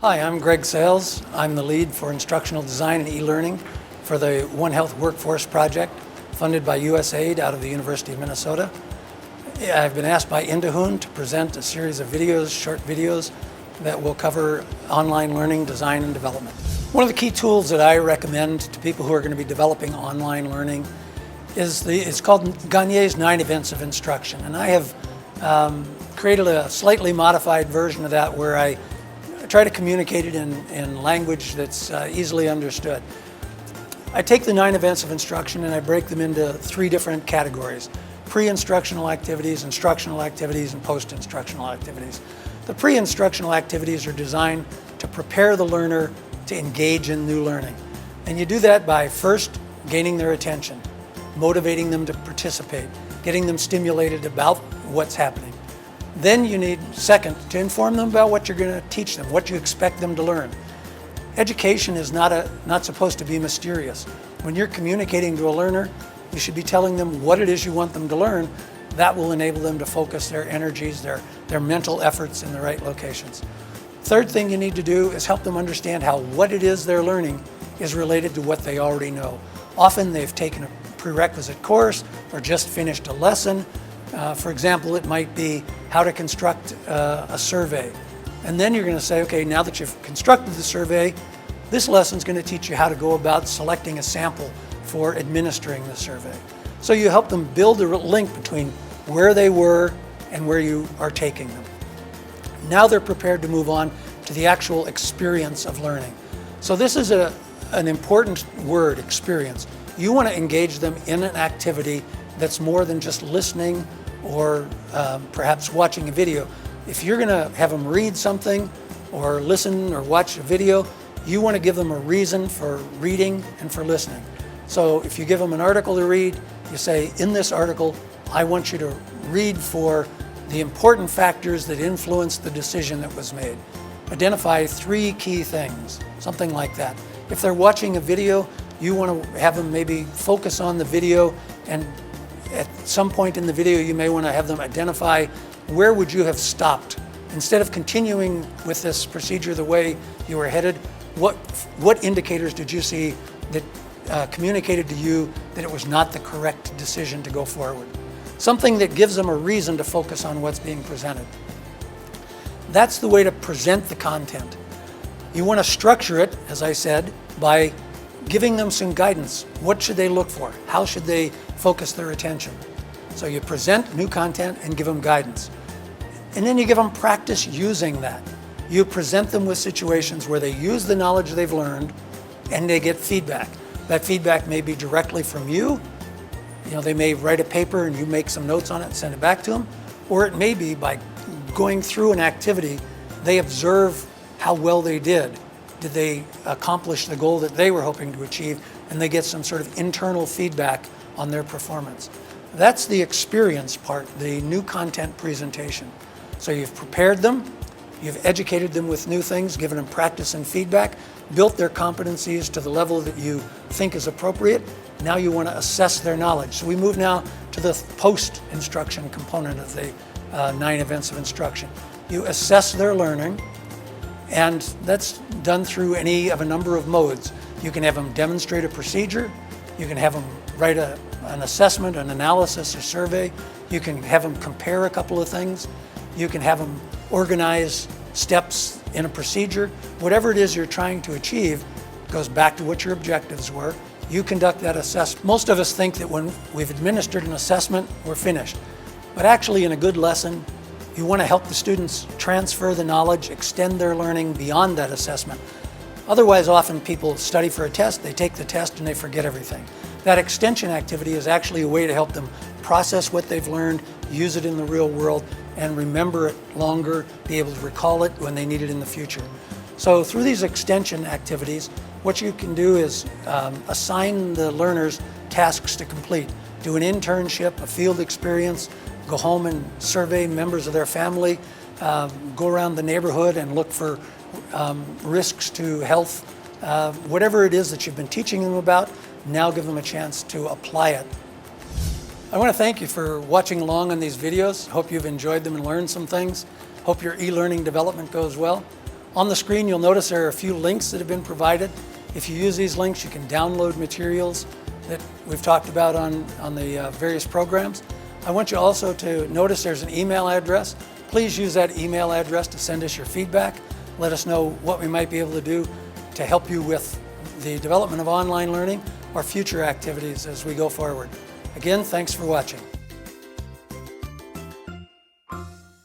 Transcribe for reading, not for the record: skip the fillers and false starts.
Hi, I'm Greg Sales. I'm the lead for instructional design and e-learning for the One Health Workforce Project, funded by USAID out of the University of Minnesota. I've been asked by Indahun to present a series of videos, short videos, that will cover online learning, design, and development. One of the key tools that I recommend to people who are going to be developing online learning is it's called Gagne's 9 Events of Instruction. And I have created a slightly modified version of that where I try to communicate it in language that's easily understood. I take the 9 events of instruction and I break them into 3 different categories: pre-instructional activities, instructional activities, and post-instructional activities. The pre-instructional activities are designed to prepare the learner to engage in new learning. And you do that by first gaining their attention, motivating them to participate, getting them stimulated about what's happening. Then you need, second, to inform them about what you're going to teach them, what you expect them to learn. Education is not supposed to be mysterious. When you're communicating to a learner, you should be telling them what it is you want them to learn. That will enable them to focus their energies, their mental efforts in the right locations. Third thing you need to do is help them understand how what it is they're learning is related to what they already know. Often they've taken a prerequisite course or just finished a lesson. For example, it might be how to construct a survey. And then you're going to say, okay, now that you've constructed the survey, this lesson is going to teach you how to go about selecting a sample for administering the survey. So you help them build a link between where they were and where you are taking them. Now they're prepared to move on to the actual experience of learning. So this is an important word, experience. You want to engage them in an activity that's more than just listening or perhaps watching a video. If you're going to have them read something or listen or watch a video, you want to give them a reason for reading and for listening. So if you give them an article to read, you say, in this article, I want you to read for the important factors that influence the decision that was made. Identify 3 key things, something like that. If they're watching a video, you want to have them maybe focus on the video, and at some point in the video, you may want to have them identify where would you have stopped. Instead of continuing with this procedure the way you were headed, what indicators did you see that communicated to you that it was not the correct decision to go forward? Something that gives them a reason to focus on what's being presented. That's the way to present the content. You want to structure it, as I said, by giving them some guidance. What should they look for? How should they focus their attention? So you present new content and give them guidance. And then you give them practice using that. You present them with situations where they use the knowledge they've learned and they get feedback. That feedback may be directly from you. They may write a paper and you make some notes on it and send it back to them. Or it may be by going through an activity, they observe how well they did. Did they accomplish the goal that they were hoping to achieve? And they get some sort of internal feedback on their performance. That's the experience part, the new content presentation. So you've prepared them, you've educated them with new things, given them practice and feedback, built their competencies to the level that you think is appropriate. Now you want to assess their knowledge. So we move now to the post-instruction component of the 9 events of instruction. You assess their learning, and that's done through any of a number of modes. You can have them demonstrate a procedure, you can have them write an assessment, an analysis, a survey, you can have them compare a couple of things, you can have them organize steps in a procedure. Whatever it is you're trying to achieve goes back to what your objectives were. You conduct that assessment. Most of us think that when we've administered an assessment, we're finished. But actually, in a good lesson, you want to help the students transfer the knowledge, extend their learning beyond that assessment. Otherwise, often people study for a test, they take the test, and they forget everything. That extension activity is actually a way to help them process what they've learned, use it in the real world, and remember it longer, be able to recall it when they need it in the future. So through these extension activities, what you can do is assign the learners tasks to complete. Do an internship, a field experience, go home and survey members of their family, go around the neighborhood and look for risks to health. Whatever it is that you've been teaching them about, now give them a chance to apply it. I want to thank you for watching along on these videos. Hope you've enjoyed them and learned some things. Hope your e-learning development goes well. On the screen, you'll notice there are a few links that have been provided. If you use these links, you can download materials that we've talked about on the various programs. I want you also to notice there's an email address. Please use that email address to send us your feedback. Let us know what we might be able to do to help you with the development of online learning or future activities as we go forward. Again, thanks for watching.